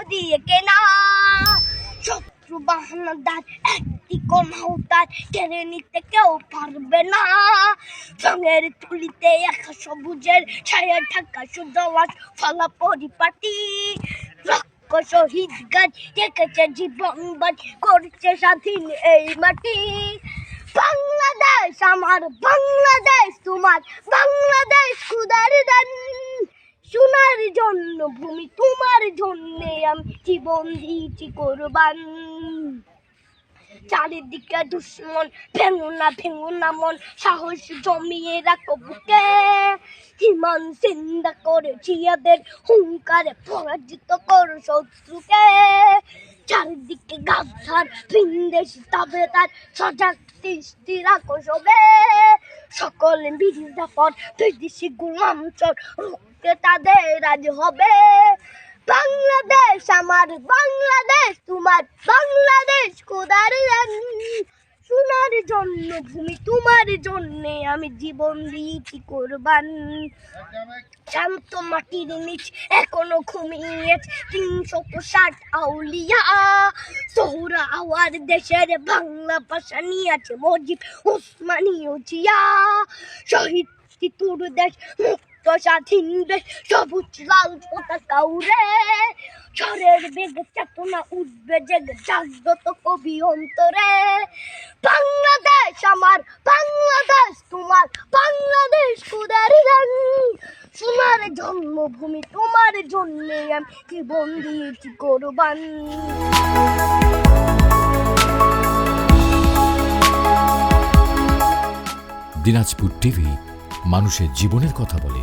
দিয়ে কেনা। শত্রু বাহানাদার একটি কোনাও তার কেড়ে নিতে কেউ পারবে না। রঙের তুলিতে একা সবুজের ছায়া ঢাকা সুজলাস ফলা পরিপাটি। লক্ষ শহীদ গাছ রেখেছে জীবন বাজ করছে স্বাধীন এই মাটি। বাংলাদেশ আমার, বাংলাদেশ তোমার, বাংলাদেশ খুদার দান। সোনার জন্য ভূমি তোমার জন্যে আমি জীবন দিয়েছি কোরবান। চারিদিকে দুশ্মন, ভেঙো না মন, সাহস জমিয়ে রাখো বুকে। ইমান জিন্দা করেছি এদের হুঙ্কারে, পরাজিত করো শত্রুকে। চারিদিকে গাদ্দার ভিনদেশী তাবেদার, সজাগ দৃষ্টি রাখো সবে। সকল মির্জাফর বিদেশি গোলাম চোর, রুখতে তাদের আজ হবে। বাংলাদেশ আমার, বাংলাদেশ তোমার, বাংলাদেশ খোদার দান। সোনার জন্য ভূমি তোমার জন্যে আমি জীবন দিয়েছি কোরবান। শান্ত মাটির নিচ এখনো ঘুমিয়েছে ৩৬০ আউলিয়া। সোহরা আওয়ার দেশের বাংলা ভাষা নিয়ে আছে মজিদ ওসমানীয় জিয়া। শহীদ তিতুর দেশ, মুক্ত স্বাধীন দেশ, সবুজ লাল পতাকা উড়ে। ঝড়ের বেগে চেতনা উঠবে জেগে, জাগ্রত কবি অন্তরে। বাংলাদেশ আমার, বাংলাদেশ তোমার, বাংলাদেশ খোদার দান। সোনার জন্মভূমি তোমার জন্যে আমি জীবন দিয়েছি কোরবান। দিনাজপুর টিভি মানুষের জীবনের কথা বলে।